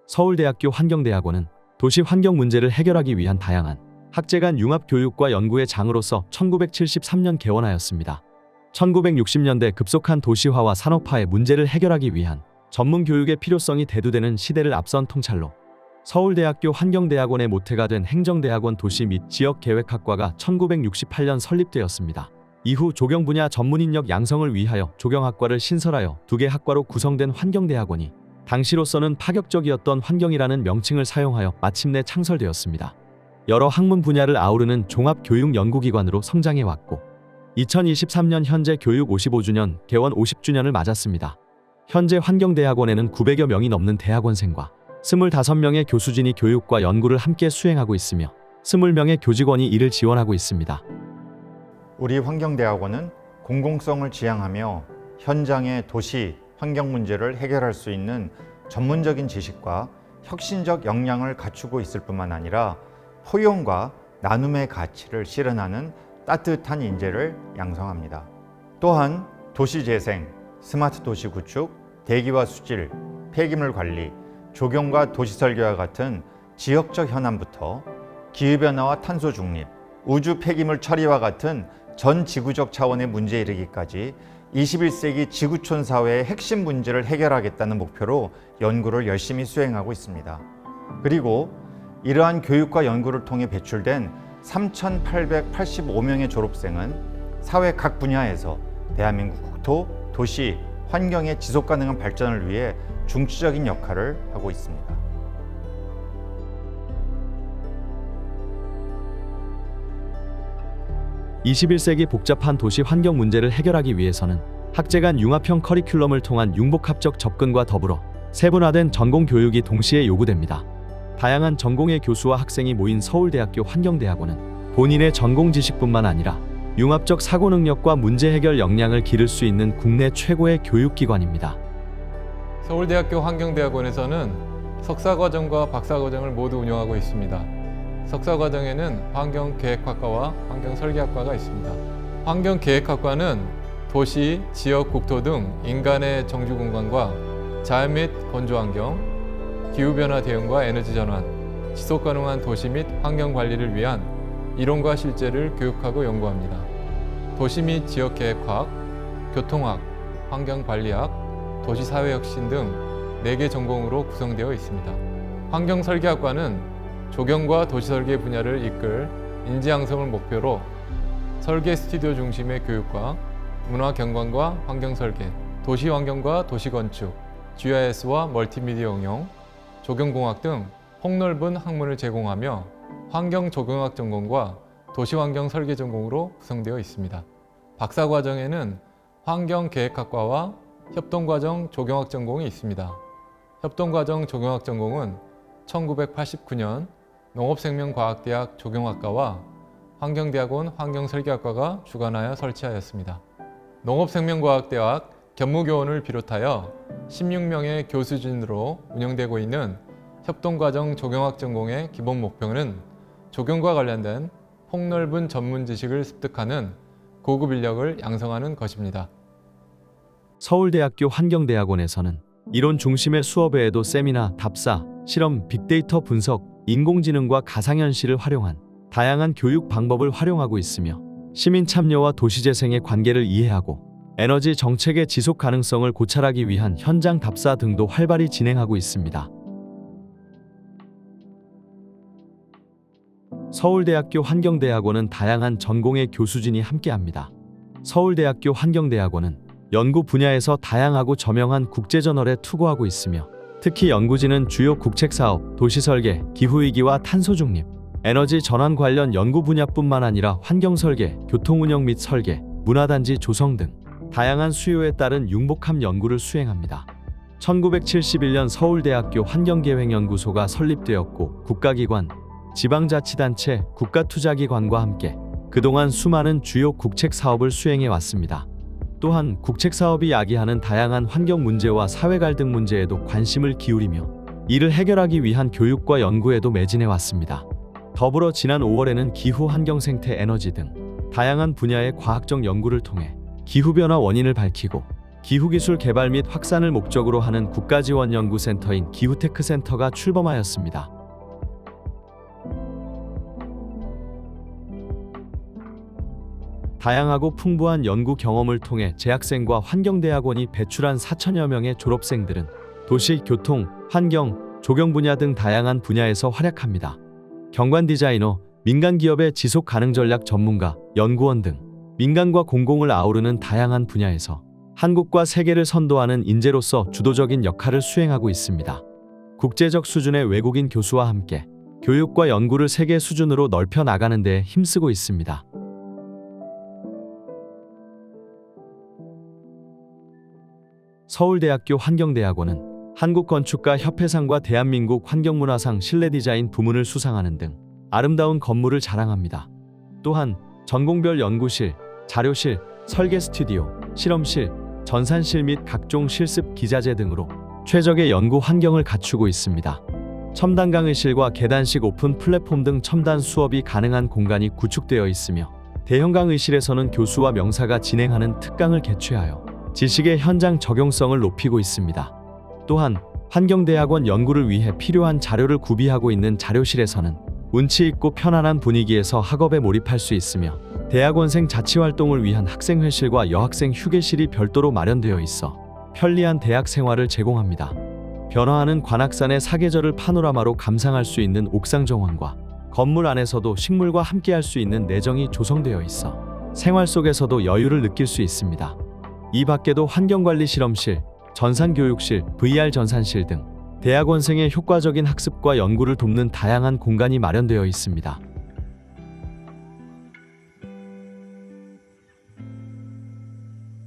서울대학교 환경대학원은 도시 환경 문제를 해결하기 위한 다양한 학제 간 융합 교육과 연구의 장으로서 1973년 개원하였습니다. 1960년대 급속한 도시화와 산업화의 문제를 해결하기 위한 전문 교육의 필요성이 대두되는 시대를 앞선 통찰로 서울대학교 환경대학원의 모태가 된 행정대학원 도시 및 지역계획학과가 1968년 설립되었습니다. 이후 조경 분야 전문 인력 양성을 위하여 조경학과를 신설하여 2개 학과로 구성된 환경대학원이 당시로서는 파격적이었던 환경이라는 명칭을 사용하여 마침내 창설되었습니다. 여러 학문 분야를 아우르는 종합교육연구기관으로 성장해왔고 2023년 현재 교육 55주년, 개원 50주년을 맞았습니다. 현재 환경대학원에는 900여 명이 넘는 대학원생과 25명의 교수진이 교육과 연구를 함께 수행하고 있으며 20명의 교직원이 이를 지원하고 있습니다. 우리 환경대학원은 공공성을 지향하며 현장의 도시, 환경 문제를 해결할 수 있는 전문적인 지식과 혁신적 역량을 갖추고 있을 뿐만 아니라 포용과 나눔의 가치를 실현하는 따뜻한 인재를 양성합니다. 또한 도시재생, 스마트 도시 구축, 대기와 수질, 폐기물 관리, 조경과 도시설계와 같은 지역적 현안부터 기후변화와 탄소 중립, 우주 폐기물 처리와 같은 전 지구적 차원의 문제에 이르기까지 21세기 지구촌 사회의 핵심 문제를 해결하겠다는 목표로 연구를 열심히 수행하고 있습니다. 그리고 이러한 교육과 연구를 통해 배출된 3,885명의 졸업생은 사회 각 분야에서 대한민국 국토, 도시, 환경의 지속가능한 발전을 위해 중추적인 역할을 하고 있습니다. (21세기) 복잡한 도시 환경 문제를 해결하기 위해서는 학제 간 융합형 커리큘럼을 통한 융복합적 접근과 더불어 세분화된 전공 교육이 동시에 요구됩니다. 다양한 전공의 교수와 학생이 모인 서울대학교 환경대학원은 본인의 전공 지식뿐만 아니라 융합적 사고 능력과 문제 해결 역량을 기를 수 있는 국내 최고의 교육기관입니다. 서울대학교 환경대학원에서는 석사과정과 박사과정을 모두 운영하고 있습니다. 석사과정에는 환경계획학과와 환경설계학과가 있습니다. 환경계획학과는 도시, 지역, 국토 등 인간의 정주공간과 자연 및 건조환경, 기후변화 대응과 에너지 전환, 지속가능한 도시 및 환경관리를 위한 이론과 실제를 교육하고 연구합니다. 도시 및 지역계획학, 교통학, 환경관리학, 도시사회혁신 등 4개 전공으로 구성되어 있습니다. 환경설계학과는 조경과 도시설계 분야를 이끌 인재양성을 목표로 설계 스튜디오 중심의 교육과 문화경관과 환경설계, 도시환경과 도시건축, GIS와 멀티미디어 응용, 조경공학 등 폭넓은 학문을 제공하며 환경조경학 전공과 도시환경 설계 전공으로 구성되어 있습니다. 박사과정에는 환경계획학과와 협동과정 조경학 전공이 있습니다. 협동과정 조경학 전공은 1989년 농업생명과학대학 조경학과와 환경대학원 환경설계학과가 주관하여 설치하였습니다. 농업생명과학대학 견무교원을 비롯하여 16명의 교수진으로 운영되고 있는 협동과정 조경학 전공의 기본 목표는 조경과 관련된 폭넓은 전문 지식을 습득하는 고급 인력을 양성하는 것입니다. 서울대학교 환경대학원에서는 이론 중심의 수업 외에도 세미나, 답사, 실험, 빅데이터 분석, 인공지능과 가상현실을 활용한 다양한 교육 방법을 활용하고 있으며 시민 참여와 도시재생의 관계를 이해하고 에너지 정책의 지속 가능성을 고찰하기 위한 현장 답사 등도 활발히 진행하고 있습니다. 서울대학교 환경대학원은 다양한 전공의 교수진이 함께합니다. 서울대학교 환경대학원은 연구 분야에서 다양하고 저명한 국제저널에 투고하고 있으며 특히 연구진은 주요 국책사업, 도시설계, 기후위기와 탄소중립, 에너지 전환 관련 연구 분야뿐만 아니라 환경설계, 교통운영 및 설계, 문화단지 조성 등 다양한 수요에 따른 융복합 연구를 수행합니다. 1971년 서울대학교 환경계획연구소가 설립되었고 국가기관, 지방자치단체, 국가투자기관과 함께 그동안 수많은 주요 국책사업을 수행해왔습니다. 또한 국책사업이 야기하는 다양한 환경 문제와 사회 갈등 문제에도 관심을 기울이며 이를 해결하기 위한 교육과 연구에도 매진해왔습니다. 더불어 지난 5월에는 기후, 환경, 생태, 에너지 등 다양한 분야의 과학적 연구를 통해 기후변화 원인을 밝히고 기후기술 개발 및 확산을 목적으로 하는 국가지원연구센터인 기후테크센터가 출범하였습니다. 다양하고 풍부한 연구 경험을 통해 재학생과 환경대학원이 배출한 4천여 명의 졸업생들은 도시, 교통, 환경, 조경 분야 등 다양한 분야에서 활약합니다. 경관 디자이너, 민간 기업의 지속 가능 전략 전문가, 연구원 등 민간과 공공을 아우르는 다양한 분야에서 한국과 세계를 선도하는 인재로서 주도적인 역할을 수행하고 있습니다. 국제적 수준의 외국인 교수와 함께 교육과 연구를 세계 수준으로 넓혀 나가는 데 힘쓰고 있습니다. 서울대학교 환경대학원은 한국건축가협회상과 대한민국 환경문화상 실내디자인 부문을 수상하는 등 아름다운 건물을 자랑합니다. 또한 전공별 연구실, 자료실, 설계 스튜디오, 실험실, 전산실 및 각종 실습 기자재 등으로 최적의 연구 환경을 갖추고 있습니다. 첨단 강의실과 계단식 오픈 플랫폼 등 첨단 수업이 가능한 공간이 구축되어 있으며 대형 강의실에서는 교수와 명사가 진행하는 특강을 개최하여 지식의 현장 적용성을 높이고 있습니다. 또한 환경대학원 연구를 위해 필요한 자료를 구비하고 있는 자료실에서는 운치 있고 편안한 분위기에서 학업에 몰입할 수 있으며 대학원생 자치활동을 위한 학생회실과 여학생 휴게실이 별도로 마련되어 있어 편리한 대학 생활을 제공합니다. 변화하는 관악산의 사계절을 파노라마로 감상할 수 있는 옥상 정원과 건물 안에서도 식물과 함께할 수 있는 내정이 조성되어 있어 생활 속에서도 여유를 느낄 수 있습니다. 이 밖에도 환경관리 실험실, 전산교육실, VR 전산실 등 대학원생의 효과적인 학습과 연구를 돕는 다양한 공간이 마련되어 있습니다.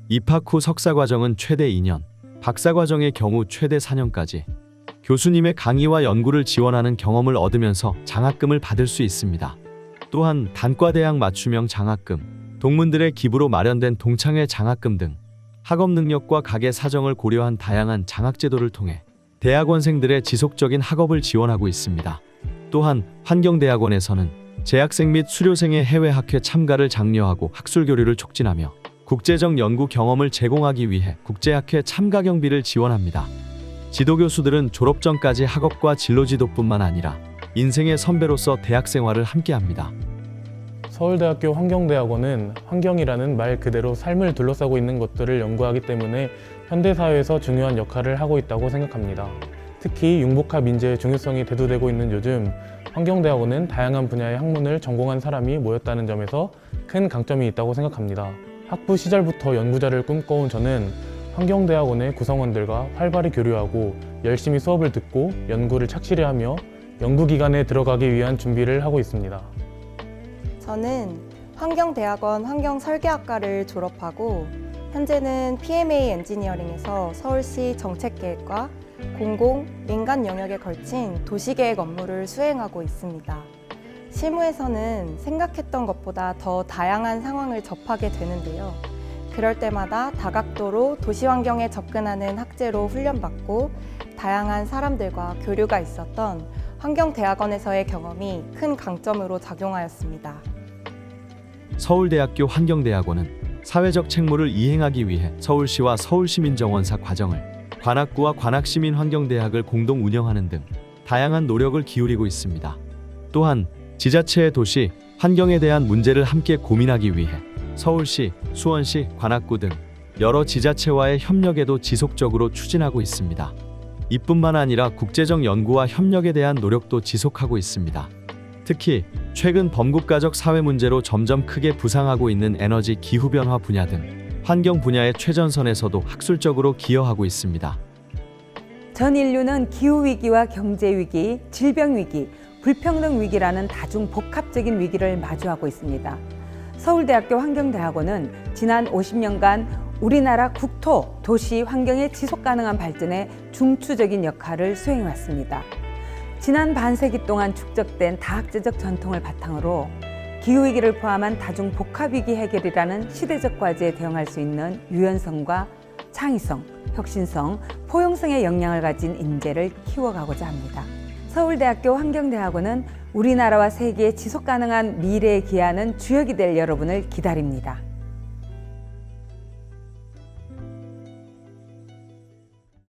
입학 후 석사과정은 최대 2년, 박사과정의 경우 최대 4년까지 교수님의 강의와 연구를 지원하는 경험을 얻으면서 장학금을 받을 수 있습니다. 또한 단과대학 맞춤형 장학금, 동문들의 기부로 마련된 동창회 장학금 등 학업 능력과 가계 사정을 고려한 다양한 장학제도를 통해 대학원생들의 지속적인 학업을 지원하고 있습니다. 또한 환경대학원에서는 재학생 및 수료생의 해외 학회 참가를 장려하고 학술 교류를 촉진하며 국제적 연구 경험을 제공하기 위해 국제학회 참가 경비를 지원합니다. 지도교수들은 졸업 전까지 학업과 진로 지도뿐만 아니라 인생의 선배로서 대학 생활을 함께합니다. 서울대학교 환경대학원은 환경이라는 말 그대로 삶을 둘러싸고 있는 것들을 연구하기 때문에 현대사회에서 중요한 역할을 하고 있다고 생각합니다. 특히 융복합 인재의 중요성이 대두되고 있는 요즘 환경대학원은 다양한 분야의 학문을 전공한 사람이 모였다는 점에서 큰 강점이 있다고 생각합니다. 학부 시절부터 연구자를 꿈꿔온 저는 환경대학원의 구성원들과 활발히 교류하고 열심히 수업을 듣고 연구를 착실히 하며 연구기관에 들어가기 위한 준비를 하고 있습니다. 저는 환경대학원 환경설계학과를 졸업하고 현재는 PMA 엔지니어링에서 서울시 정책계획과 공공, 민간 영역에 걸친 도시계획 업무를 수행하고 있습니다. 실무에서는 생각했던 것보다 더 다양한 상황을 접하게 되는데요. 그럴 때마다 다각도로 도시 환경에 접근하는 학제로 훈련받고 다양한 사람들과 교류가 있었던 환경대학원에서의 경험이 큰 강점으로 작용하였습니다. 서울대학교 환경대학원은 사회적 책무를 이행하기 위해 서울시와 서울시민정원사 과정을 관악구와 관악시민환경대학을 공동 운영하는 등 다양한 노력을 기울이고 있습니다. 또한 지자체의 도시, 환경에 대한 문제를 함께 고민하기 위해 서울시, 수원시, 관악구 등 여러 지자체와의 협력에도 지속적으로 추진하고 있습니다. 이뿐만 아니라 국제적 연구와 협력에 대한 노력도 지속하고 있습니다. 특히 최근 범국가적 사회 문제로 점점 크게 부상하고 있는 에너지 기후변화 분야 등 환경 분야의 최전선에서도 학술적으로 기여하고 있습니다. 전 인류는 기후위기와 경제위기, 질병위기, 불평등 위기라는 다중 복합적인 위기를 마주하고 있습니다. 서울대학교 환경대학원은 지난 50년간 우리나라 국토, 도시, 환경의 지속가능한 발전에 중추적인 역할을 수행해왔습니다. 지난 반세기 동안 축적된 다학제적 전통을 바탕으로 기후위기를 포함한 다중 복합위기 해결이라는 시대적 과제에 대응할 수 있는 유연성과 창의성, 혁신성, 포용성의 역량을 가진 인재를 키워가고자 합니다. 서울대학교 환경대학원은 우리나라와 세계의 지속가능한 미래에 기여하는 주역이 될 여러분을 기다립니다.